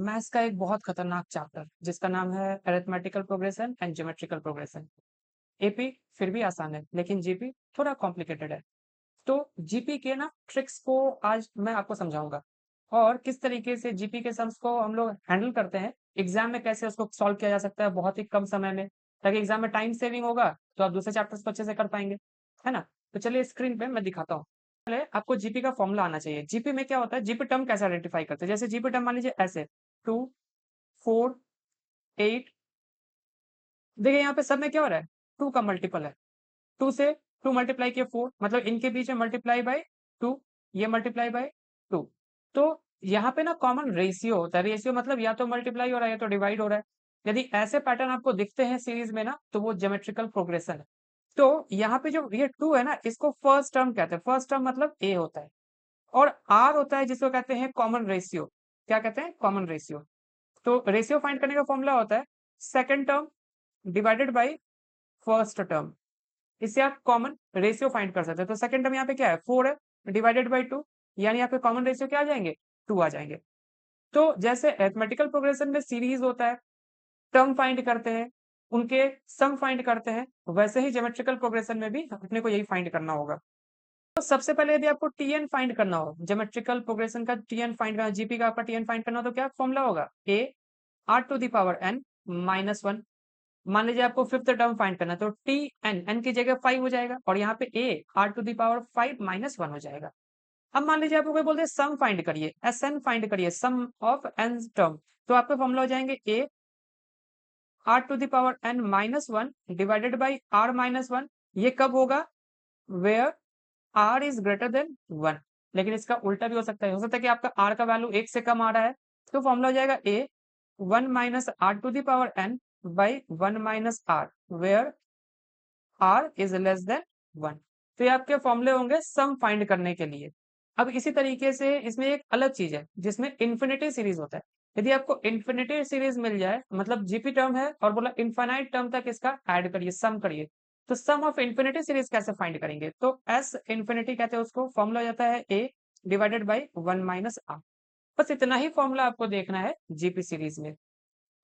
Maths का एक बहुत खतरनाक चैप्टर जिसका नाम है arithmetical progression and geometrical progression. AP फिर भी आसान है लेकिन जीपी थोड़ा कॉम्प्लिकेटेड है। तो जीपी के ना ट्रिक्स को आज मैं आपको समझाऊंगा और किस तरीके से जीपी के सम्स को हम लोग हैंडल करते हैं, एग्जाम में कैसे उसको सॉल्व किया जा सकता है बहुत ही कम समय में, ताकि एग्जाम में टाइम सेविंग होगा तो आप दूसरे चैप्टर्स को अच्छे से कर पाएंगे, है ना। तो चलिए स्क्रीन पे मैं दिखाता हूँ। पहले आपको जीपी का फॉर्मूला आना चाहिए। जीपी में क्या होता है, जीपी टर्म कैसे आइडेंटिफाई करते हैं, जैसे जीपी टर्म मान लीजिए ऐसे 2 4 8। देखिए यहाँ पे सब में क्या हो रहा है, 2 का मल्टीपल है। 2 से 2 मल्टीप्लाई किया 4, मतलब इनके बीच में मल्टीप्लाई बाय 2, ये मल्टीप्लाई बाय 2। तो यहाँ पे ना कॉमन रेशियो होता है। रेशियो मतलब या तो मल्टीप्लाई हो रहा है या तो डिवाइड हो रहा है। यदि ऐसे पैटर्न आपको दिखते हैं सीरीज में ना, तो वो ज्योमेट्रिकल प्रोग्रेशन है। तो यहाँ पे जो ये 2 है ना, इसको फर्स्ट टर्म कहते हैं। फर्स्ट टर्म मतलब ए होता है, और आर होता है जिसको कहते हैं कॉमन रेशियो। क्या कहते हैं, कॉमन रेशियो। तो रेशियो फाइंड करने का फॉर्मूला होता है second term divided by first term. इससे आप कॉमन रेशियो फाइंड कर सकते हैं। तो सेकंड टर्म यहाँ पे क्या है, 4 है, डिवाइडेड बाय 2, यानी यहाँ पे कॉमन रेशियो क्या आ जाएंगे, 2 आ जाएंगे। तो जैसे अरिथमेटिकल प्रोग्रेशन में सीरीज होता है, टर्म फाइंड करते हैं, उनके सम फाइंड करते हैं, वैसे ही ज्योमेट्रिकल प्रोग्रेशन में भी अपने को यही फाइंड करना होगा। तो सबसे पहले यदि आपको टीएन फाइंड करना हो, ज्योमेट्रिकल प्रोग्रेशन का टीएन फाइंड करना, जीपी का आपका टीएन फाइंड करना हो, तो क्या फॉर्मूला होगा, a are to the power N minus one. मान लीजिए आपको फिफ्थ टर्म फाइंड करना है, तो टी एन एन की जगह 5 हो जाएगा, और यहाँ पे a are to the power 5 minus one हो जाएगा। अब मान लीजिए आपको कोई बोलते हैं सम फाइंड करिए, एस एन फाइंड करिए, सम ऑफ एन टर्म। तो आपके फॉर्मूला हो जाएंगे a are to the power N minus one divided by are minus one. ये कब होगा, where r is greater than one. लेकिन इसका उल्टा भी हो सकता है कि आपका आर का वैल्यू एक से कम आ रहा है। तो फॉर्मूला हो जाएगा a one minus r to the power n by one minus r, where r is less than one. तो ये आपके फॉर्मूले होंगे सम फाइंड करने के लिए। अब इसी तरीके से इसमें एक अलग चीज है जिसमें इन्फिनिटी सीरीज होता है। यदि आपको इन्फिनिटी सीरीज मिल जाए, मतलब जीपी टर्म है और बोला इनफाइनाइट टर्म तक इसका ऐड करिए, सम करिए, तो सम ऑफ इन्फिनिटी सीरीज कैसे फाइंड करेंगे, तो एस इन्फिनिटी कहते हैं उसको। फॉर्मूला जाता है a divided by one minus r. बस इतना ही फॉर्मूला आपको देखना है जीपी सीरीज में।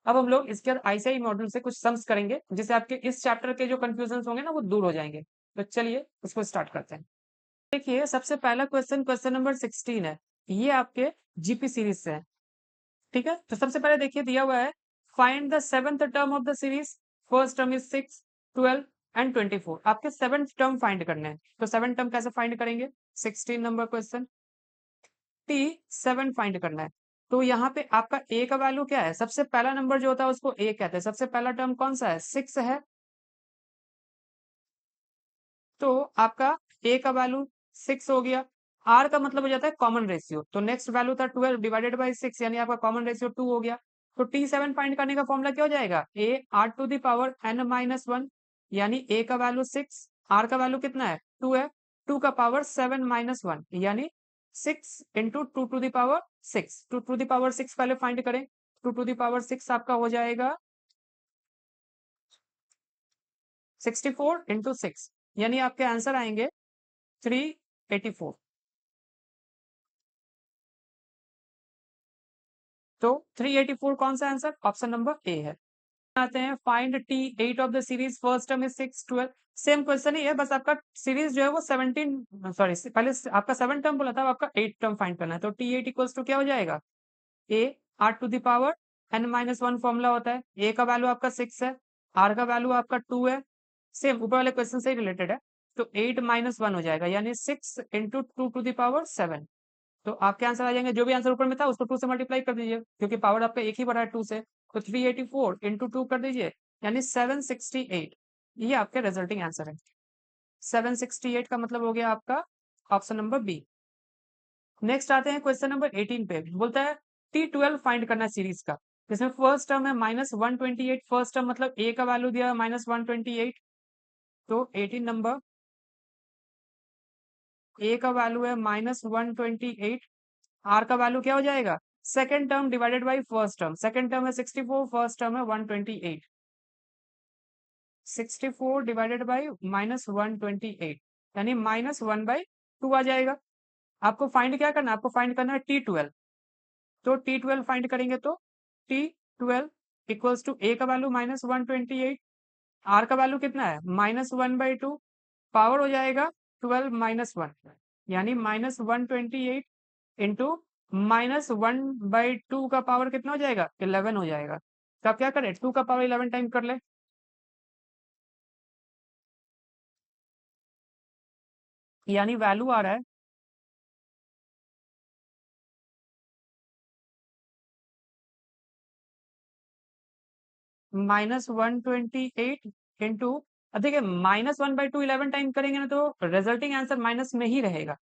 अब हम लोग इसके बाद आईसीआई मॉड्यूल से कुछ सम्स करेंगे, जिससे आपके इस चैप्टर के जो कंफ्यूजन होंगे ना वो दूर हो जाएंगे। तो चलिए इसको स्टार्ट करते हैं। देखिए सबसे पहला क्वेश्चन, क्वेश्चन नंबर 16 है। ये आपके जीपी सीरीज से है, ठीक है। तो सबसे पहले देखिए दिया हुआ है, find the seventh term of the series. First term is 6, 12 and 24। आपके सेवंथ टर्म फाइंड करने हैं। तो सेवन टर्म कैसे फाइंड करेंगे, 16 number question, T seven find करना है। तो यहाँ पे आपका ए का वैल्यू क्या है, सबसे पहला नंबर जो होता है उसको ए कहते हैं। सबसे पहला टर्म कौन सा है, 6 है। तो आपका ए का वैल्यू 6 हो गया। आर का मतलब हो जाता है कॉमन रेशियो, तो नेक्स्ट वैल्यू था 12 डिवाइडेड बाई 6, यानी आपका कॉमन रेशियो 2 हो गया। तो टी सेवन फाइंड करने का फॉर्मूला क्या हो जाएगा, A R to the power N minus one, यानी ए का वैल्यू 6, आर का वैल्यू कितना है 2 है, 2 का पावर 7 माइनस वन, यानी 6 into two to the power 6। Two to the power 6 पहले फाइंड करें। टू टू द पावर 6 आपका हो जाएगा 64 इंटू 6, यानी आपके आंसर आएंगे 384। तो 384 कौन सा आंसर, ऑप्शन नंबर ए है। आते हैं find T eight of the series, first term is 6, 12। Same question ही है, बस आपका सीरीज जो है वो 17, सॉरी पहले आपका 7 टर्म बोला था, अब आपका 8 टर्म फाइंड करना है। तो टी एट इक्वल्स टू क्या हो जाएगा, A R to the power N minus one formula होता है। ए का वैल्यू आपका 6 है, आर का वैल्यू आपका 2 है, सेम ऊपर वाले क्वेश्चन से ही रिलेटेड है। तो 8 माइनस वन हो जाएगा, यानी 6 into two to the power 7। तो आपके आंसर आ जाएंगे, जो भी आंसर ऊपर में था उसको 2 से मल्टीप्लाई कर दीजिए, क्योंकि पावर आपका एक ही बढ़ा है 2 से। तो 384 इंटू 2 कर दीजिए, यानी 768। ये आपके रिजल्टिंग आंसर है। 768 का मतलब हो गया आपका ऑप्शन नंबर बी। नेक्स्ट आते हैं क्वेश्चन नंबर 18 पे। बोलता है T12 फाइंड करना सीरीज का, जिसमें फर्स्ट टर्म है -128। फर्स्ट टर्म मतलब ए का वैल्यू दिया है -128। तो 18 नंबर, ए का वैल्यू है -128, आर का वैल्यू क्या हो जाएगा, second term divided by first term. Second term है 64, फर्स्ट टर्म है 128। 64 डिवाइडेड बाय -128, यानी -1/2 आ जाएगा। आपको फाइंड क्या करना है, आपको फाइंड करना है T12। तो T12 फाइंड करेंगे तो T12 इक्वल्स टू ए का वैल्यू -128, आर का वैल्यू कितना है -1/2, पावर हो जाएगा 12 -1, यानी -128 इंटू -1/2 का पावर कितना हो जाएगा 11 हो जाएगा। तो आप क्या करें 2 का पावर 11 टाइम कर ले, यानी वैल्यू आ रहा है -128 इंटू, अब देखिए -1/2 11 टाइम करेंगे ना तो रिजल्टिंग आंसर माइनस में ही रहेगा,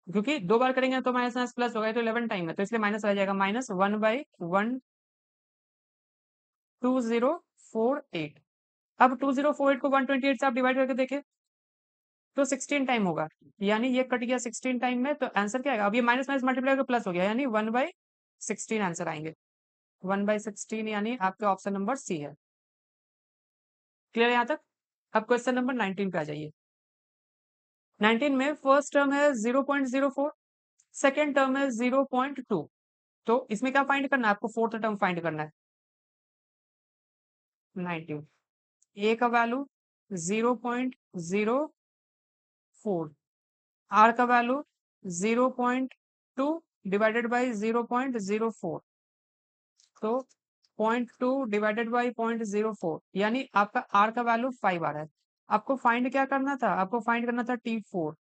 क्योंकि 2 बार करेंगे तो माइनस माइनस प्लस होगा, तो 11 टाइम है तो इसलिए माइनस रह जाएगा, -1/1248। अब 2048 को 128 से आप डिवाइड करके देखें तो 16 टाइम होगा, यानी ये कट गया 16 टाइम में, तो आंसर क्या आएगा, अब ये माइनस माइनस मल्टीप्लाई करके प्लस हो गया, यानी 1/16 आंसर आएंगे, 1/16, यानी आपका ऑप्शन नंबर सी है। क्लियर है यहाँ तक? अब क्वेश्चन नंबर 19 पे आ जाइए। 19 में फर्स्ट टर्म है 0.04, सेकेंड टर्म है 0.2, तो इसमें क्या फाइंड करना है आपको, फोर्थ टर्म फाइंड करना है। 19 ए का वैल्यू 0.04, आर का वैल्यू 0.2 डिवाइडेड बाई 0.04, तो 0.2 डिवाइडेड बाई 0.04, यानी आपका आर का वैल्यू 5 आ रहा है। आपको फाइंड क्या करना था, आपको फाइंड करना था T4,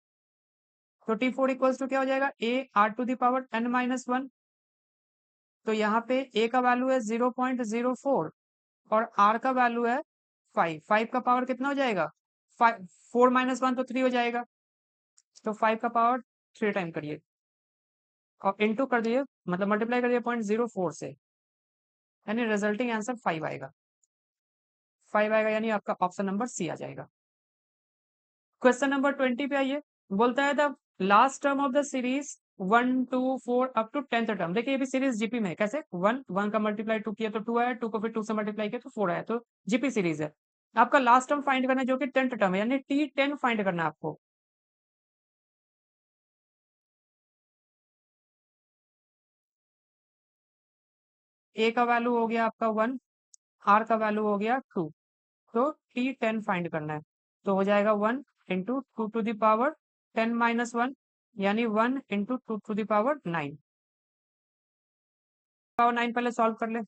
तो T4 इक्वल्स टू क्या हो जाएगा, A R to the power n-1, तो यहाँ पे ए का वैल्यू है 0.04 और आर का वैल्यू है 5, 5 का पावर कितना हो जाएगा, 5, 4 -1 तो 3 हो जाएगा, तो 5 का पावर 3 टाइम करिए और इंटू कर दिए, मतलब मल्टीप्लाई कर दिए 0.04 से, यानी रिजल्टिंग आंसर 5 आएगा, 5 आएगा, यानी आपका ऑप्शन नंबर सी आ जाएगा। क्वेश्चन नंबर 20 पे आइए, बोलता है the last term of the series 1 2 4 up to 10th term, देखिए ये भी सीरीज जीपी में है, कैसे 1 का मल्टीप्लाई 2 किया तो 2 आया, 2 को फिर 2 से मल्टीप्लाई किया तो 4 आया, तो जीपी सीरीज है। आपका लास्ट टर्म फाइंड करना है जो कि 10th टर्म है, यानी T10 फाइंड करना है आपको। ए का वैल्यू हो गया आपका 1, आर का वैल्यू हो गया 2, तो T10 फाइंड करना है, तो हो जाएगा 1 इंटू 2 टू द पावर 10-1, यानी 1 into 2 to the power 9, power 9 पहले सॉल्व कर ले,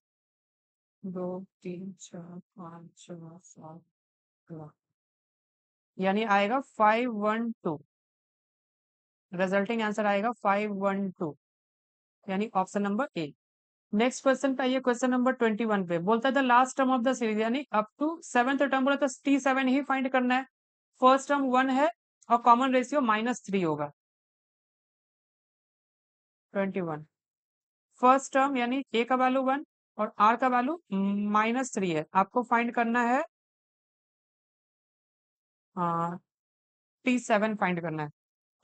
2 3 4 5 6 7 9, यानी आएगा 512, रिजल्टिंग आंसर आएगा 512, यानी option number A. Next question पे आइए, क्वेश्चन नंबर 21 पे बोलता है the last term of the series, यानी अप टू 7th टर्म बोला तो T7 ही फाइंड करना है। फर्स्ट टर्म 1 है और कॉमन रेशियो -3 होगा। 21 फर्स्ट टर्म यानी ए का वैल्यू 1 और आर का वैल्यू -3 है, आपको फाइंड करना है T7 फाइंड करना है,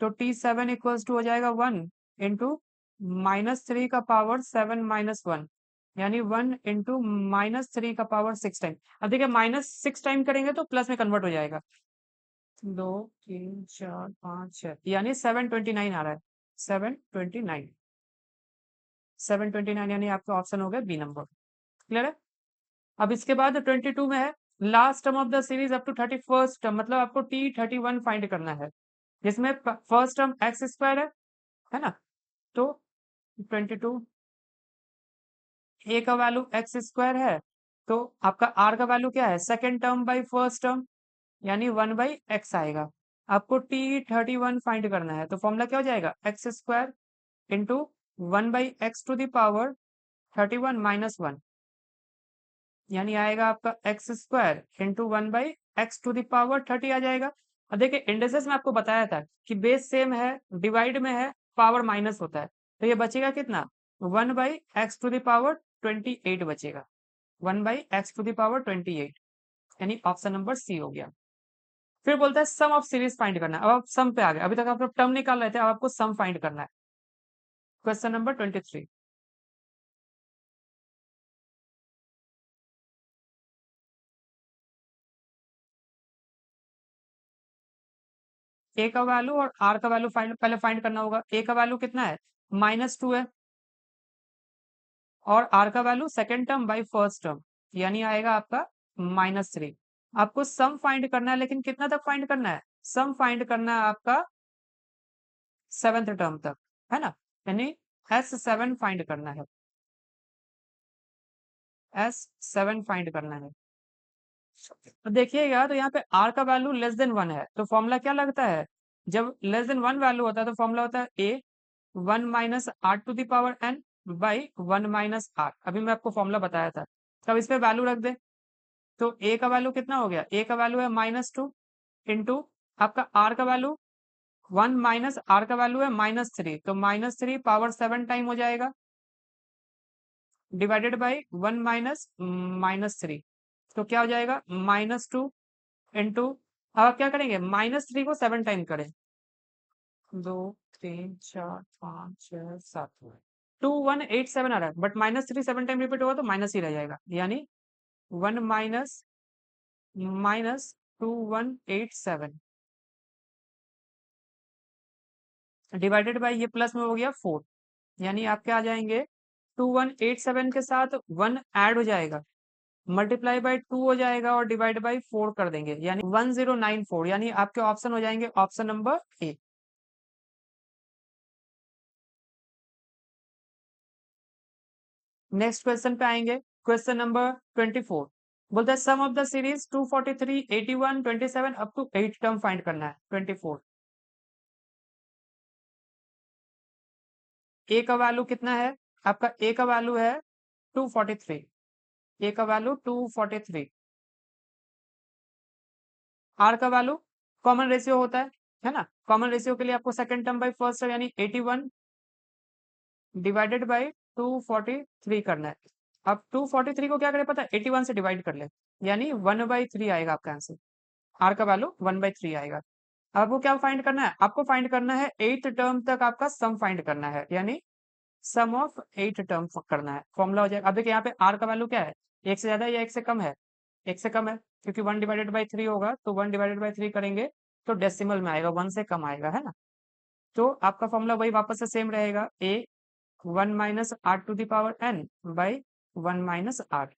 तो T7 इक्वल्स टू हो जाएगा 1 इंटू -3 का पावर 7-1, यानी 1 इंटू -3 का पावर 6 टाइम। अब देखिए -6 टाइम करेंगे तो प्लस में कन्वर्ट हो जाएगा, 2 3 4 5 6, यानी 729 आ रहा है, 729, 729, यानी आपका ऑप्शन हो गया बी नंबर। क्लियर है? अब इसके बाद 22 में है last term of the series up to 31st term, मतलब आपको T31 फाइंड करना है, जिसमें फर्स्ट टर्म एक्स स्क्वायर है ना, तो 22 ए का वैल्यू एक्स स्क्वायर है, तो आपका आर का वैल्यू क्या है, second term by first term, यानी 1/x आएगा। आपको T31 फाइंड करना है, तो फॉर्मूला क्या हो जाएगा, x square into 1/x to the power 31-1, यानी आएगा आपका x square into 1/x to the power 30 आ जाएगा। अब देखिए इंडिसेस में आपको बताया था कि बेस सेम है, डिवाइड में है, पावर माइनस होता है, तो ये बचेगा कितना, 1/x टू द पावर 28 बचेगा, 1/x टू द पावर 28, यानी ऑप्शन नंबर सी हो गया। फिर बोलता है सम ऑफ सीरीज फाइंड करना है, अब आप सम पे आ गए, अभी तक आप लोग टर्म निकाल रहे थे, अब आपको सम फाइंड करना है। क्वेश्चन नंबर 23, ए का वैल्यू और आर का वैल्यू पहले फाइंड करना होगा। ए का वैल्यू कितना है, -2 है, और आर का value second term by first term, यानी आएगा आपका -3। आपको सम फाइंड करना है, लेकिन कितना तक फाइंड करना है? सम फाइंड करना है आपका 7th टर्म तक, है ना? यानी S7 फाइंड करना है, S7 फाइंड करना है। तो देखिएगा, तो यहाँ पे r का वैल्यू लेस देन 1 है, तो फॉर्मूला क्या लगता है? जब लेस देन 1 वैल्यू होता है तो फॉर्मूला होता है a 1 minus r to the power n by 1 minus r. अभी मैं आपको फॉर्मूला बताया था, तब इस पे वैल्यू रख दे। तो a का वैल्यू कितना हो गया? a का वैल्यू है -2 इंटू आपका r का वैल्यू 1 माइनस r का वैल्यू है -3, तो -3 पावर 7 टाइम हो जाएगा, डिवाइडेड बाई 1 माइनस -3। तो क्या हो जाएगा? -2 इंटू, अब आप क्या करेंगे? -3 को 7 टाइम करें, 2 3 4 5 6 7, 2187 आ रहा है, बट -3 7 टाइम रिपीट होगा तो माइनस ही रह जाएगा, यानी 1 माइनस -2187 डिवाइडेड बाई ये प्लस में हो गया 4, यानी आप क्या आ जाएंगे? 2187 के साथ 1 ऐड हो जाएगा, मल्टीप्लाई बाई 2 हो जाएगा और डिवाइड बाई 4 कर देंगे, यानी 1094, यानी आपके ऑप्शन हो जाएंगे option number A. Next question पे आएंगे, क्वेश्चन नंबर 24। बोलते हैं sum of the series 243 81 27 up to 8 term find करना है। 24 ए का वैल्यू कितना है? आपका ए का वैल्यू है 243, ए का वैल्यू 243। आर का वैल्यू कॉमन रेशियो होता है ना? कॉमन रेशियो के लिए आपको second term by first term यानी 81 डिवाइडेड बाई 243 करना है। अब 243 को क्या करें पता है? 81 से डिवाइड कर ले, यानी 1/3 आएगा आपका आंसर। आर का वैल्यू 1/3 आएगा। आपको क्या फाइंड करना है? आपको फाइंड करना है 8th टर्म तक आपका सम फाइंड करना है, यानी सम ऑफ 8 टर्म करना है। फॉर्मूला हो जाएगा, अब देखिए यहाँ पे आर का वैल्यू क्या है? एक से ज्यादा है या एक से कम है? एक से कम है, क्योंकि 1/3 होगा, तो 1/3 करेंगे तो डेसिमल में आएगा, 1 से कम आएगा, है ना? तो आपका फॉर्मूला वही वापस से सेम रहेगा, a 1 minus r to the power n by 1 minus r.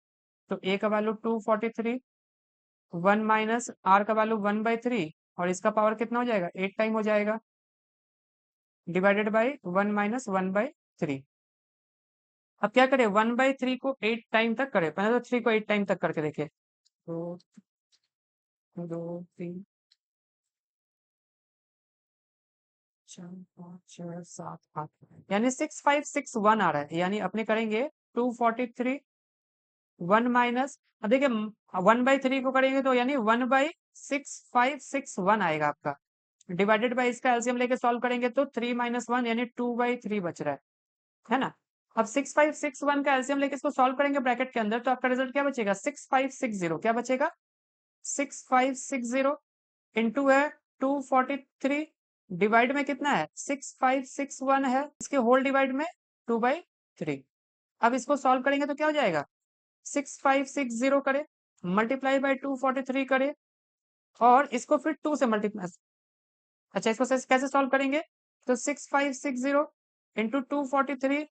तो ए का वैल्यू 243, 1 माइनस आर का वैल्यू 1/3, और इसका पावर कितना हो जाएगा? 8 टाइम हो जाएगा, डिवाइडेड बाई 1 माइनस 1/3। अब क्या करें? 1/3 को 8 टाइम तक करें, पहले तो 3 को 8 टाइम तक करके देखे, तो 2 3 4 5 6 7 8, यानी 6561 आ रहा है, यानी अपने करेंगे 243 1 माइनस, अब देखिए 1/3 को करेंगे तो यानी 1/6561 आएगा आपका, डिवाइडेड बाई इसका एलसीएम लेके सॉल्व करेंगे तो 3 माइनस 1 यानी 2/3 बच रहा है ना? अब 6561 का एलसीएम लेके इसको सॉल्व करेंगे ब्रैकेट के अंदर, तो आपका रिजल्ट क्या बचेगा? 6560, क्या बचेगा? 6560 इंटू है 243, डिवाइड में कितना है? 6561 है, इसके होल डिवाइड में 2/3। अब इसको सॉल्व करेंगे तो क्या हो जाएगा? 6560 करे, मल्टीप्लाई बाई 243 करे, और इसको फिर 2 से मल्टीप्लाई, अच्छा इसको कैसे सॉल्व करेंगे? तो 6560 इंटू 243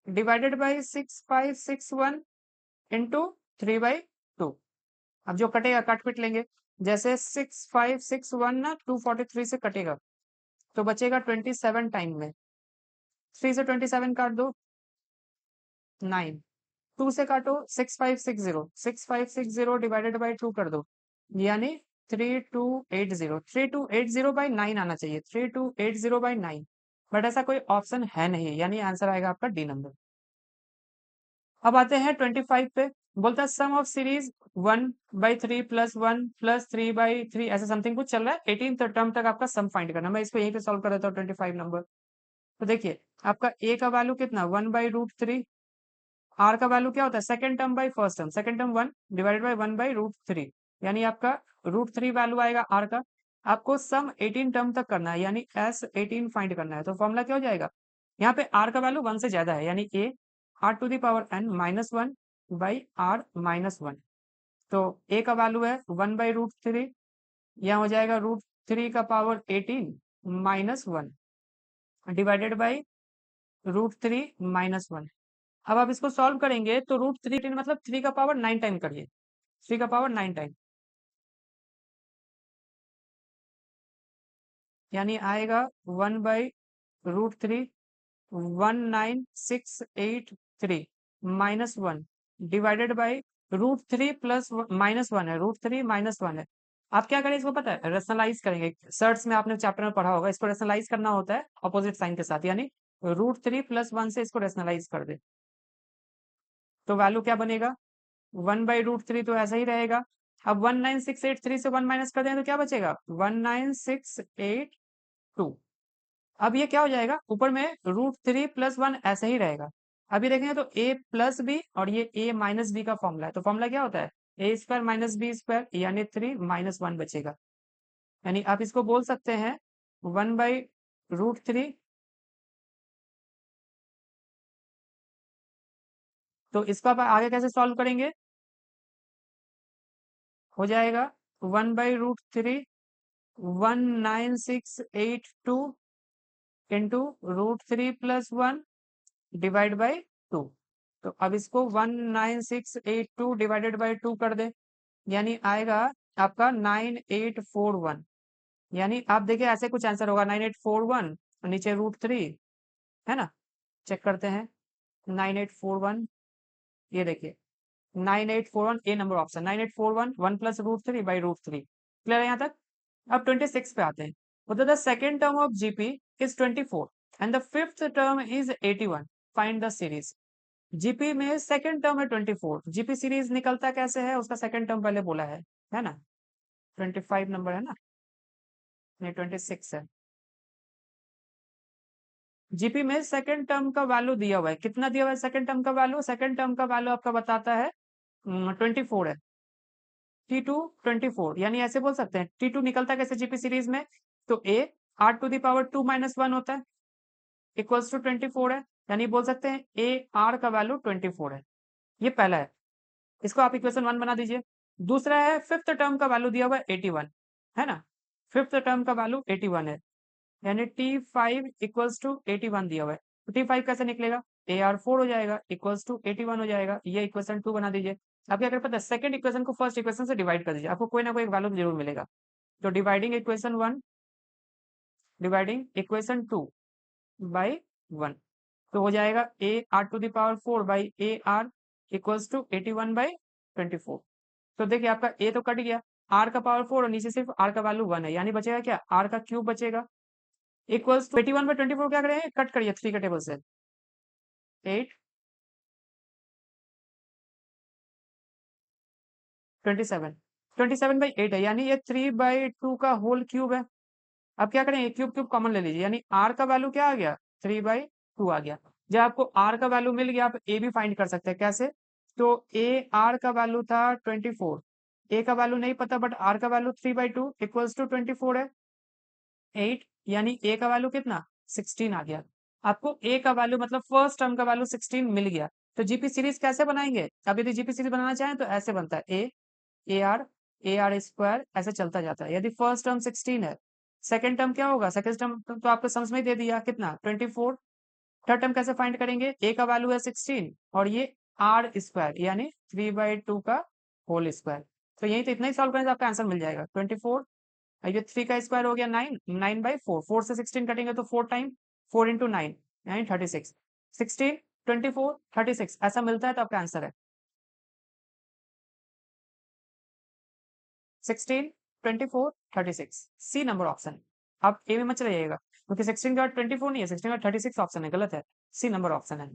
डिवाइडेड बाई 6561 इंटू 3/2। अब जो कटेगा काट पीट लेंगे, जैसे 6561 ना 243 से कटेगा तो बचेगा 27 टाइम में, 3 से 27 काट दो 9, 2 से काटो 6560, 6560 डिवाइडेड बाई 2 कर दो, यानी 3280, 3280/9 आना चाहिए, 3280/9, बट ऐसा कोई ऑप्शन है नहीं, यानी आंसर आएगा आपका डी नंबर। अब आते हैं 25 पे, बोलता है sum of series 1/3 plus 1 plus 3/3 ऐसा समथिंग कुछ चल रहा है, 18th टर्म तक आपका सम फाइंड करना। मैं इसको यहीं पे सॉल्व कर देता हूँ 25 नंबर। तो देखिए आपका ए का वैल्यू कितना? 1/√3, आर का वैल्यू क्या होता है? Second term by first term, second term 1 divided by 1/√3, यानी आपका √3 वैल्यू आएगा आर का। आपको सम 18 टर्म तक करना है, यानी S18 फाइंड करना है, तो फॉर्मूला क्या हो जाएगा? यहाँ पे आर का वैल्यू 1 से ज्यादा है, यानी a are to the power n -1 by r -1। तो ए का वैल्यू है 1/√3, यहाँ हो जाएगा √3 का पावर 18 -1 डिवाइडेड बाई √3 -1। अब आप इसको सॉल्व करेंगे तो रूट 3 मतलब 3 का पावर 9 टाइम करिए, 3 का पावर 9 टाइम, यानी आएगा 1/√3 19683 -1 डिवाइडेड बाई √3 प्लस -1 है, √3 -1 है। आप क्या करें इसको पता है, रेशनलाइज करेंगे। सर्ट्स में आपने चैप्टर में पढ़ा होगा, इसको रेशनलाइज करना होता है अपोजिट साइन के साथ, यानी √3 + 1 से इसको रेशनलाइज कर दे तो वैल्यू क्या बनेगा, 1/√3 तो ऐसा ही रहेगा। अब 19683 से 1 माइनस कर दें तो क्या बचेगा, 19682। अब ये क्या हो जाएगा, ऊपर में √3 + 1 ऐसे ही रहेगा। अभी देखेंगे तो a प्लस बी और ये a माइनस बी का फॉर्मूला है, तो फॉर्मूला क्या होता है, a² - b² यानी 3 - 1 बचेगा। यानी आप इसको बोल सकते हैं 1/√3, तो इसको आप आगे कैसे सॉल्व करेंगे, हो जाएगा 1/√3 19682 इंटू √3 + 1 डिवाइड बाई 2। तो अब इसको 19682 डिवाइडेड बाई 2 कर दे, यानी आएगा आपका 9841। यानी आप देखिए ऐसे कुछ आंसर होगा 9841 और नीचे √3 है ना, चेक करते हैं 9841, ये देखिए 9841 ए नंबर ऑप्शन 9841 1 + √3/√3। क्लियर है यहाँ तक। अब 26 पे आते हैं। The second term of GP is 24 and the fifth term is 81, find the series. GP में सेकंड टर्म है 24, जीपी सीरीज निकलता कैसे है, उसका सेकंड टर्म पहले बोला है ना, 25 नंबर है ना, नहीं 26 है। जीपी में सेकंड टर्म का वैल्यू दिया हुआ है, कितना दिया हुआ है सेकंड टर्म का वैल्यू, सेकंड टर्म का वैल्यू आपका बताता है 24 है, T2 24, यानी ऐसे बोल सकते हैं T2 निकलता कैसे जीपी सीरीज में, तो a r⁻² - 1 होता है इक्वल्स टू 24 है, यानी बोल सकते हैं a r का वैल्यू 24 है। ये पहला है, इसको आप इक्वेशन 1 बना दीजिए। दूसरा है फिफ्थ टर्म का वैल्यू दिया हुआ है 81, है ना, फिफ्थ टर्म का वैल्यू 81 है, यानी T5 इक्वल्स टू 81 दिया हुआ है, तो T5 कैसे निकलेगा, AR4 हो जाएगा इक्वल्स टू 81 हो जाएगा, ये इक्वेशन 2 बना दीजिए। अब क्या कर पता है, सेकंड इक्वेशन को फर्स्ट इक्वेशन से डिवाइड कर दीजिए, आपको कोई ना कोई एक वैल्यू जरूर मिलेगा। तो dividing equation 1 dividing equation 2 by 1, तो हो जाएगा AR⁴ by AR equals to 81/24। तो देखिए आपका a तो कट गया, r का पावर 4 और नीचे सिर्फ r का वैल्यू 1 है, यानी बचेगा क्या, r का क्यूब बचेगा इक्वल्स टू 81/24। क्या करें, कट करिए 3 के टेबल से, 8 27 27/8 है, यानी ये 3/2 का होल क्यूब है। अब क्या करें, क्यूब क्यूब कॉमन ले लीजिए, यानी r का वैल्यू क्या आ गया, 3/2 आ गया। जब आपको r का वैल्यू मिल गया, आप a भी फाइंड कर सकते हैं, कैसे, तो a r का वैल्यू था 24, a का वैल्यू नहीं पता बट r का वैल्यू 3/2 इक्वल्स टू 24 है 8, यानी a का वैल्यू कितना 16 आ गया। आपको a का वैल्यू मतलब फर्स्ट टर्म का वैल्यू 16 मिल गया। तो जीपी सीरीज कैसे बनाएंगे, अब यदि जीपी सीरीज बनाना चाहें तो ऐसे बनता है AR ऐसे चलता जाता है, यदि फर्स्ट टर्म 16 है, सेकंड टर्म क्या होगा, सेकंड टर्म तो आपको समझ में ही दे दिया कितना 24। थर्ड टर्म कैसे फाइंड करेंगे, a का वैल्यू है 16 और ये r² यानी 3/2 का होल स्क्वायर। तो यही तो, इतना ही सॉल्व करें तो आपका आंसर मिल जाएगा 24, ये 3 का स्क्वायर हो गया 9, 9/4, 4 से 16 कटेंगे तो 4 टाइम, 4 इंटू 9 यानी 36, 16 24 36 ऐसा मिलता है, तो आपका आंसर है 16 24 36, सी नंबर ऑप्शन। आप ए में मत रहिएगा, क्योंकि 16 का 24 नहीं है, 16 का 36 ऑप्शन है, गलत है, सी नंबर ऑप्शन है।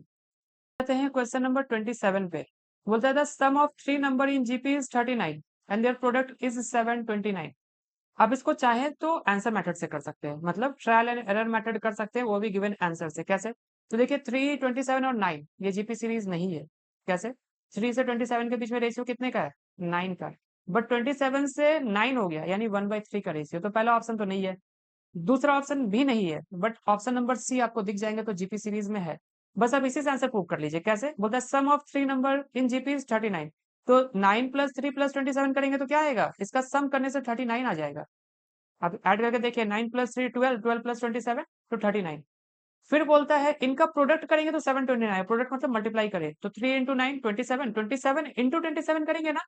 आते हैं क्वेश्चन नंबर 27 पे, बोलता है the sum of three number in GP is 39 and their product is 729। आप इसको चाहे तो आंसर मेथड से कर सकते हैं, मतलब ट्रायल एंड एरर मेथड कर सकते हैं, वो भी गिवन आंसर से। कैसे, तो देखिए 3 27 और 9 ये जीपी सीरीज नहीं है। कैसे, 3 से 27 के बीच में रेशियो कितने का है, 9 का, बट 27 से 9 हो गया यानी 1/3 का रेशियो, तो पहला ऑप्शन तो नहीं है, दूसरा ऑप्शन भी नहीं है, बट ऑप्शन नंबर सी आपको दिख जाएंगे तो जीपी सीरीज में है। बस आप इसी से आंसर प्रूव कर लीजिए। कैसे, बोलता है sum of three number in GP is 39, तो 9 + 3 + 27 करेंगे तो क्या आएगा, इसका सम करने से 39 आ जाएगा। आप ऐड करके देखिए 9 + 3 12, 12 + 27 तो 39। फिर बोलता है इनका प्रोडक्ट करेंगे तो 729, प्रोडक्ट मतलब मल्टीप्लाई करें तो 3 इंटू 9 27, 27 इंटू 27 करेंगे ना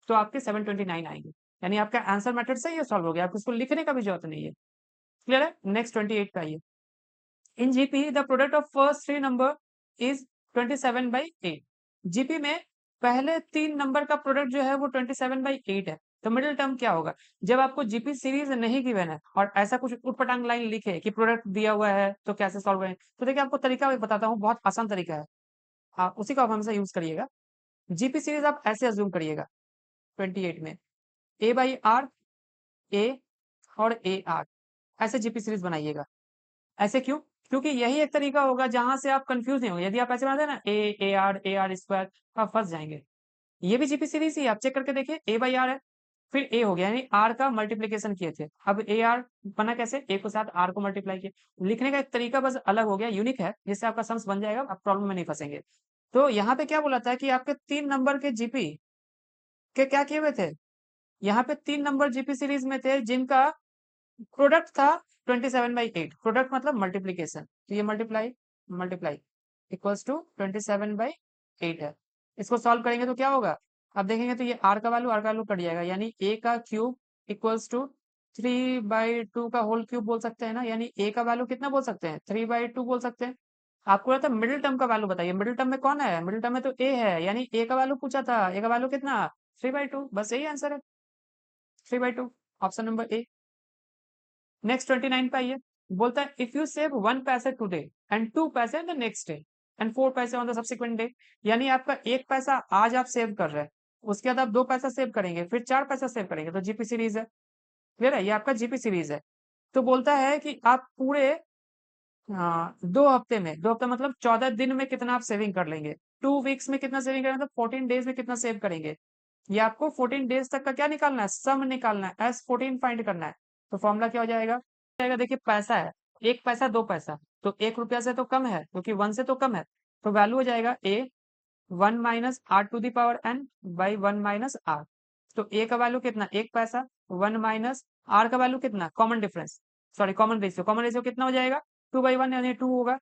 तो आपके 729 आएंगे। यानी आपका आंसर मेथड से ये सॉल्व हो गया, आपको इसको लिखने का भी जरूरत नहीं है। क्लियर है? नेक्स्ट 28 पे आइए। In GP the product of first three number is 27/8। GP में पहले 3 नंबर का प्रोडक्ट जो है वो 27/8 है। तो मिडिल टर्म क्या होगा? जब आपको जीपी सीरीज नहीं गिवन है और ऐसा कुछ उटपटांग लाइन लिखे कि प्रोडक्ट दिया हुआ है तो कैसे सॉल्व करें, तो देखिए आपको तरीका भी बताता हूँ, बहुत आसान तरीका है। उसी को आप हमेशा यूज करिएगा। जीपी सीरीज आप ऐसे अज्यूम करिएगा 28 में A/R, A और AR ऐसे जीपी सीरीज बनाइएगा। ऐसे क्यों? क्योंकि यही एक तरीका होगा जहां से आप कंफ्यूज नहीं होंगे। यदि आप ऐसे बनाते हैं ना AR स्क्वायर, आप फंस जाएंगे। ये भी जीपी सीरीज ही आप चेक करके देखिए, A/R है, फिर ए हो गया, यानी आर का मल्टीप्लीकेशन किए थे। अब AR बना कैसे? ए को साथ आर को मल्टीप्लाई किए। लिखने का एक तरीका बस अलग हो गया, यूनिक है, जिससे आपका सम्स बन जाएगा, आप प्रॉब्लम में नहीं फंसेंगे। तो यहाँ पे क्या बोला था कि आपके 3 नंबर के जीपी के क्या किए हुए थे? यहाँ पे 3 नंबर जीपी सीरीज में थे जिनका प्रोडक्ट था 27/8। प्रोडक्ट मतलब मल्टीप्लीकेशन, तो ये मल्टीप्लाई मल्टीप्लाई इक्वल्स टू 27/8 है। इसको सॉल्व करेंगे तो क्या होगा? अब देखेंगे तो ये आर का वैल्यू कट जाएगा, यानी ए का क्यूब इक्वल्स टू 3/2 का होल क्यूब बोल सकते हैं ना, यानी ए का वैल्यू कितना बोल सकते हैं? 3/2 बोल सकते हैं। आपको रहता मिडिल टर्म का वैल्यू बताइए, मिडिल टर्म में कौन है? मिडिल टर्म में तो ए है, यानी ए का वैल्यू पूछा था, ए का वैल्यू कितना? 3/2, बस यही आंसर है, 3/2, ऑप्शन नंबर ए। नेक्स्ट 29 पे आइए। बोलता है इफ यू सेव 1 पैसे टुडे एंड 2 पैसे द नेक्स्ट डे एंड 4 पैसे ऑन द सब्सिक्वेंट डे, यानी आपका 1 पैसा आज आप सेव कर रहे हैं, उसके बाद आप 2 पैसा सेव करेंगे, फिर 4 पैसा सेव करेंगे, तो जीपी सीरीज है। क्लियर है? ये आपका जीपी सीरीज है। तो बोलता है कि आप पूरे 2 हफ्ते में, 2 हफ्ता मतलब 14 दिन में कितना आप सेविंग कर लेंगे, 2 वीक्स में कितना सेविंग करेंगे, मतलब 14 डेज में कितना सेव करेंगे। ये आपको 14 डेज तक का क्या निकालना है? सम निकालना है, S14 फाइंड करना है। तो फॉर्मूला क्या हो जाएगा? देखिए पैसा है, 1 पैसा 2 पैसा, तो 1 रुपया से तो कम है, क्योंकि 1 से तो कम है, तो वैल्यू हो जाएगा A 1 minus r to the power n by 1 minus r. तो ए का वैल्यू कितना? 1 पैसा, 1 माइनस आर का वैल्यू कितना? Common difference, sorry common ratio कितना हो जाएगा? 2/1, यानी 2 होगा,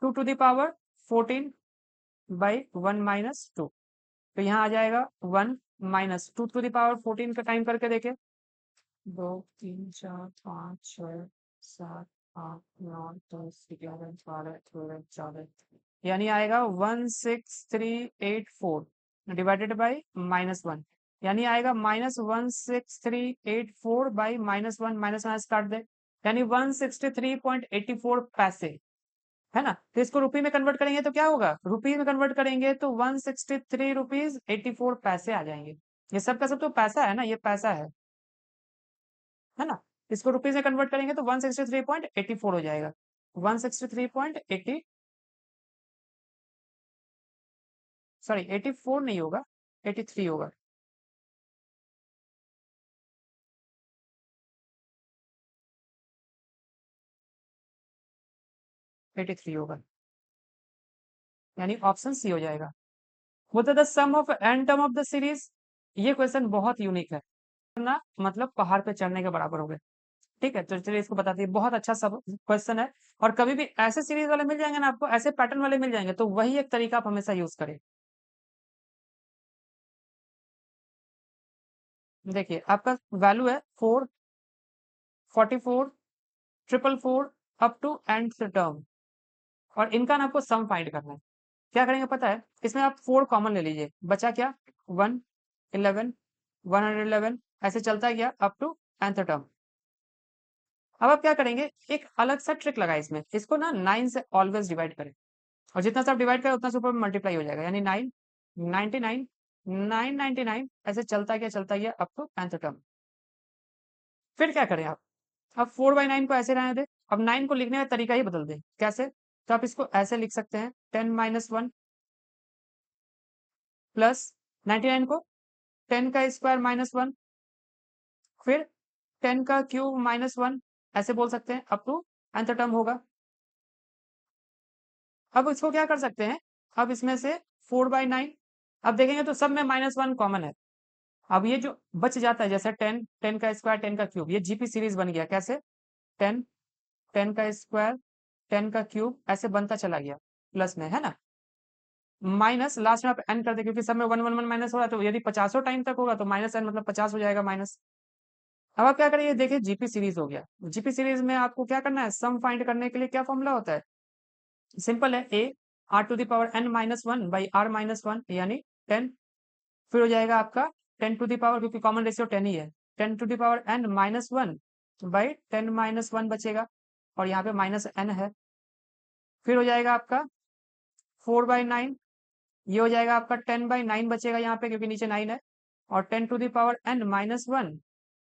2 to the power 14 by 1 minus 2। तो यहाँ आ जाएगा 1 माइनस 2 टू दी पावर 14 का टाइम करके देखे, 2 3 4 5 6 7 8 9 10 11 12 13 14, यानी आएगा 16384 डिवाइडेड बाई -1, यानी आएगा -16384 बाई -1, माइनस काट दे, यानी 163.84 पैसे, है ना? तो इसको रुपये में कन्वर्ट करेंगे तो क्या होगा? रुपये में कन्वर्ट करेंगे तो 163 रुपीज 84 पैसे आ जाएंगे। ये सब का सब तो पैसा है ना, ये पैसा है ना? इसको रुपीज में कन्वर्ट करेंगे तो 163.84 हो जाएगा, 163.80, सॉरी 84 नहीं होगा, 83 होगा। एटी थ्री होगा, यानी ऑप्शन सी हो जाएगा। What the sum of n term of the series? ये क्वेश्चन बहुत यूनिक है ना, मतलब पहाड़ पे चढ़ने के बराबर हो गए। ठीक है, तो चलिए इसको बताते हैं, बहुत अच्छा सब क्वेश्चन है। और कभी भी ऐसे सीरीज वाले मिल जाएंगे ना आपको, ऐसे पैटर्न वाले मिल जाएंगे, तो वही एक तरीका आप हमेशा यूज करें। देखिए आपका वैल्यू है 4, 44, 444 अप टू एंड टर्म, और इनका ना आपको सम फाइंड करना है। क्या करेंगे पता है? इसमें आप 4 कॉमन ले लीजिए, बचा क्या? 1, 11, 111, ऐसे चलता गया अप टू nth टर्म। अब आप क्या करेंगे? एक अलग सा ट्रिक लगाए इसमें, इसको ना 9 से ऑलवेज डिवाइड करें, और जितना सा आप डिवाइड करें उतना से ऊपर मल्टीप्लाई हो जाएगा, यानी 9, 99, 999, ऐसे चलता गया अप टू nth टर्म। फिर क्या करें आप? अब 4/9 को ऐसे रहने दें, अब 9 को लिखने का तरीका ही बदल दें। कैसे? तो आप इसको ऐसे लिख सकते हैं, 10 माइनस 1 प्लस 99 को 10 का स्क्वायर माइनस 1, फिर 10 का क्यूब माइनस 1, ऐसे बोल सकते हैं अप टू nth टर्म होगा। अब इसको क्या कर सकते हैं? अब इसमें से 4/9, अब देखेंगे तो सब में -1 कॉमन है। अब ये जो बच जाता है, जैसे 10, 10 का स्क्वायर, 10 का क्यूब, ये जीपी सीरीज बन गया। कैसे? 10, 10 का स्क्वायर, 10 का क्यूब ऐसे बनता चला गया प्लस में, है ना, माइनस लास्ट में आप n कर दे, क्योंकि सब में 1 1 1 माइनस हो रहा है, तो यदि 50 टाइम तक होगा तो माइनस n मतलब 50 हो जाएगा माइनस। अब आप क्या करिए, देखिए जीपी सीरीज हो गया। जीपी सीरीज में आपको क्या करना है, सम फाइंड करने के लिए क्या फॉर्मूला होता है, सिंपल है, a are to the power n minus one by are minus one यानी 10, फिर हो जाएगा आपका 10 टू द पावर, क्योंकि कॉमन रेशियो 10 ही है, 10 to the power n minus one by 10 minus one बचेगा, और यहाँ पे माइनस n है, फिर हो जाएगा आपका 4/9, ये हो जाएगा आपका 10/9 बचेगा यहाँ पे, क्योंकि नीचे 9 है, और 10 to the power n minus one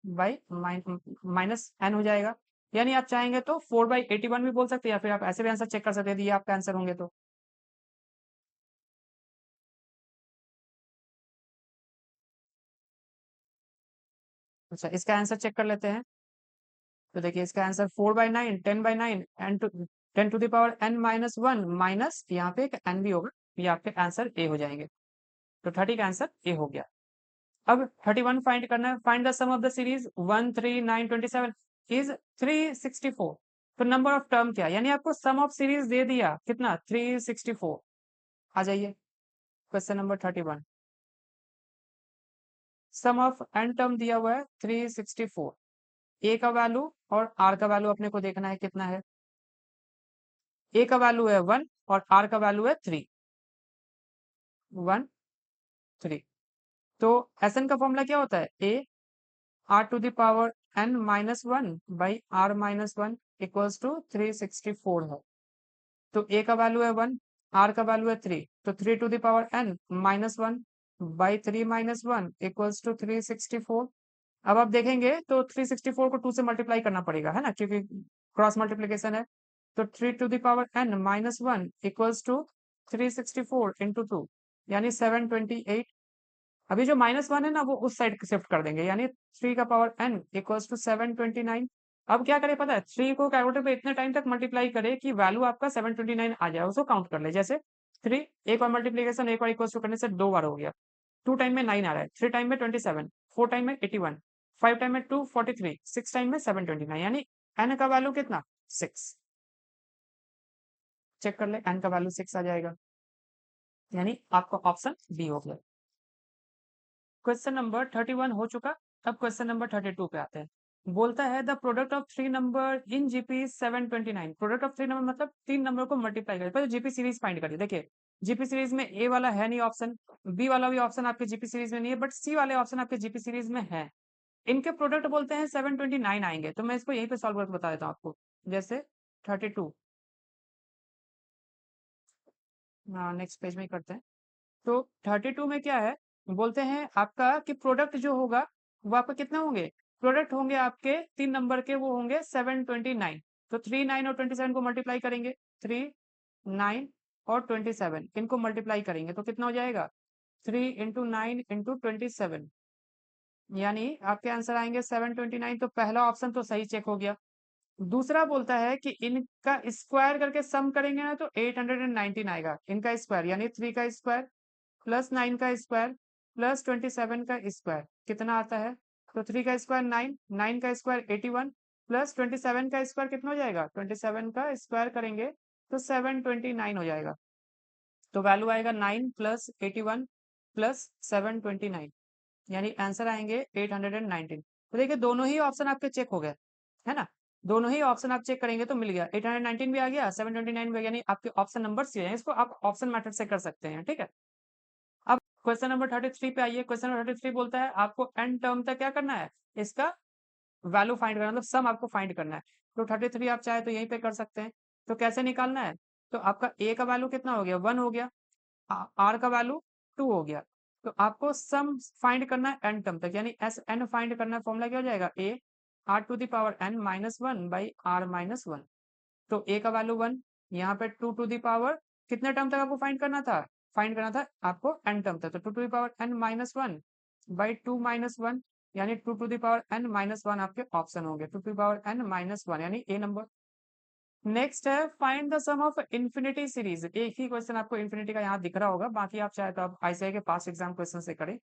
by minus n हो जाएगा। यानी आप चाहेंगे तो 4/81 भी बोल सकते हैं, या फिर आप ऐसे भी आंसर चेक कर सकते हैं यदि ये आपका आंसर होंगे तो। अच्छा, इसका आंसर चेक कर लेते हैं। तो देखिए इसका answer 4/9, 10/9 and 10 to the power n minus one minus यहाँ पे एक n भी होगा, ये आपके आंसर ए हो जाएंगे। तो 30 का आंसर ए हो गया। अब 31 फाइंड करना है, find the sum of the series 1 3 9 27 is 364। तो नंबर ऑफ टर्म क्या है, यानी आपको सम ऑफ सीरीज दे दिया कितना 364। आ जाइए question number 31, sum of n term दिया हुआ है 364, ए का वैल्यू और आर का वैल्यू अपने को देखना है कितना है। ए का वैल्यू है 1 और आर का वैल्यू है 3, 1 3। तो एस एन का फॉर्मूला क्या होता है, a are to the power n minus one by are minus one equals to 364 है। तो ए का वैल्यू है 1, आर का वैल्यू है 3, तो 3 to the power n minus one by 3 minus one equals to 364। अब आप देखेंगे तो 364 को 2 से मल्टीप्लाई करना पड़ेगा, है ना, क्योंकि क्रॉस मल्टीप्लीकेशन है। तो 3 to the power n minus one equals to 364 into two यानी 728। अभी जो माइनस वन है ना वो उस साइड शिफ्ट कर देंगे, यानी 3 का पावर n इक्वल्स टू 729। अब क्या करें पता है, 3 को कैलकुलेटर पे इतने टाइम तक मल्टीप्लाई करे कि वैल्यू आपका 729 आ जाए, उसको काउंट कर ले। जैसे 3 एक बार मल्टीप्लीकेशन एक बार इक्वल्स टू करने से 2 बार हो गया, 2 टाइम में 9 आ रहा है, 3 टाइम में 27, 4 टाइम में 81, 5 टाइम में 243, 6 टाइम में 729, यानी n का वैल्यू कितना 6। चेक कर ले, n का वैल्यू 6 आ जाएगा, यानी आपका ऑप्शन बी हो गया। क्वेश्चन नंबर 31 हो चुका। अब क्वेश्चन नंबर 32 पे आते हैं। बोलता है the product of three number in GP 729। Product of three number मतलब तीन नंबर को मल्टीप्लाई करें, पहले जीपी सीरीज फाइंड करिए। देखिए जीपी सीरीज में ए वाला है नहीं ऑप्शन, बी वाला भी ऑप्शन आपके जीपी सीरीज में नहीं है, बट सी वाले ऑप्शन आपके जीपी सीरीज में है। इनके प्रोडक्ट बोलते हैं 729 आएंगे, तो मैं इसको यहीं पे सॉल्व करके बता देता हूँ आपको। जैसे 32, नेक्स्ट पेज में ही करते हैं। तो 32 में क्या है, बोलते हैं आपका कि प्रोडक्ट जो होगा वो आपका कितने होंगे, प्रोडक्ट होंगे आपके तीन नंबर के, वो होंगे 729। तो 3 9 और 27 को मल्टीप्लाई करेंगे, 3 9 और 27 इनको मल्टीप्लाई करेंगे तो कितना हो जाएगा 3 इंटू 9 इंटू 27, यानी आपके आंसर आएंगे 729। तो पहला ऑप्शन तो सही चेक हो गया। दूसरा बोलता है कि इनका स्क्वायर करके सम करेंगे ना तो 819 आएगा, इनका स्क्वायर यानी 3 का स्क्वायर प्लस 9 का स्क्वायर प्लस 27 का स्क्वायर कितना आता है। तो 3 का स्क्वायर 9, 9 का स्क्वायर 81 प्लस 27 का स्क्वायर कितना हो जाएगा, 27 का स्क्वायर करेंगे तो 729 हो जाएगा। तो वैल्यू आएगा 9 प्लस 81 प्लस 729, यानी आंसर आएंगे 819। तो देखिए दोनों ही ऑप्शन आपके चेक हो गए, है ना, दोनों ही ऑप्शन आप चेक करेंगे तो मिल गया, 819 भी आ गया, 729 भी आ गया, यानी आपके ऑप्शन नंबर सी है। इसको आप ऑप्शन मेथड से कर सकते हैं, ठीक है। अब क्वेश्चन नंबर 33 पे आइए। क्वेश्चन नंबर 33 बोलता है आपको एन टर्म तक क्या करना है, इसका वैल्यू फाइंड करना, मतलब सम आपको फाइंड करना है। तो 33 आप चाहे तो यहीं पे कर सकते हैं। तो कैसे निकालना है, तो आपका ए का वैल्यू कितना हो गया 1 हो गया, आर का वैल्यू 2 हो गया, तो आपको सम फाइंड करना है एन टर्म तक, यानी एस एन फाइंड करना है। फॉर्मूला क्या हो जाएगा, A R to the power N minus one by are minus one. तो ए का वैल्यू 1, यहाँ पे 2 टू द पावर कितने टर्म तक आपको फाइंड करना था आपको एन टर्म तक, तो 2 to the power N minus one by 2 minus one, यानी 2 to the power N minus one आपके ऑप्शन होंगे, 2 to the power N minus one यानी ए नंबर। नेक्स्ट है find the sum of infinity series. एक ही question आपको infinity का यहाँ दिख रहा होगा, बाकी आप चाहे तो आप आईसीआई के पास एग्जाम क्वेश्चन से करें।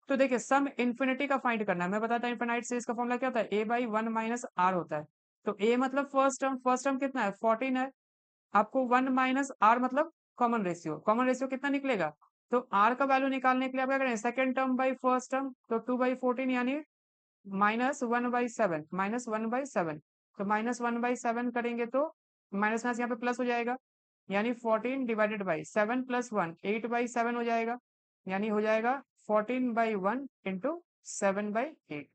तो देखिए सम इन्फिनिटी का फाइंड करना है, मैं बताता हूँ इन्फिनाइट सीरीज का फॉर्मूला क्या होता है, ए बाई वन माइनस आर होता है। तो a मतलब फर्स्ट टर्म कितना है 14 है। आपको 1 माइनस r मतलब कॉमन रेशियो कितना निकलेगा? तो r का वैल्यू निकालने के लिए आप क्या करें, second term by first term, तो 2/14 यानी -1/7 तो -1/7 करेंगे तो माइनस यहाँ पे प्लस हो जाएगा, यानी 14 डिवाइडेड बाई 7 प्लस 1 8/7 हो जाएगा, यानी हो जाएगा 14/1 इंटू 7/8।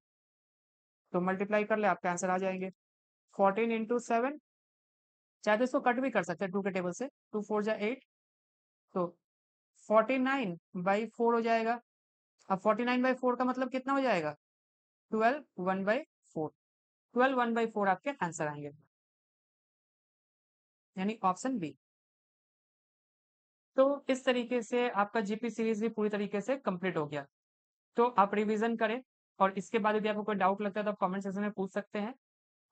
तो मल्टीप्लाई कर ले, आपके आंसर आ जाएंगे 14 इंटू 7। चाहे तो इसको कट भी कर सकते हैं 2 के टेबल से, 2 4 जा 8, तो 49/4 हो जाएगा। अब 49/4 का मतलब कितना हो जाएगा? 12 1/4, 12 1/4 आपके आंसर आएंगे, यानी ऑप्शन बी। तो इस तरीके से आपका जीपी सीरीज भी पूरी तरीके से कंप्लीट हो गया। तो आप रिवीजन करें, और इसके बाद यदि आपको कोई डाउट लगता है तो आप कमेंट सेक्शन में पूछ सकते हैं।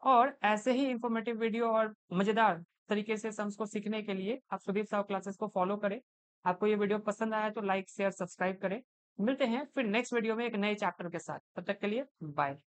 और ऐसे ही इंफॉर्मेटिव वीडियो और मजेदार तरीके से सम्स को सीखने के लिए आप सुदीप साहब क्लासेस को फॉलो करें। आपको ये वीडियो पसंद आया तो लाइक शेयर सब्सक्राइब करें। मिलते हैं फिर नेक्स्ट वीडियो में एक नए चैप्टर के साथ, तब तक के लिए बाय।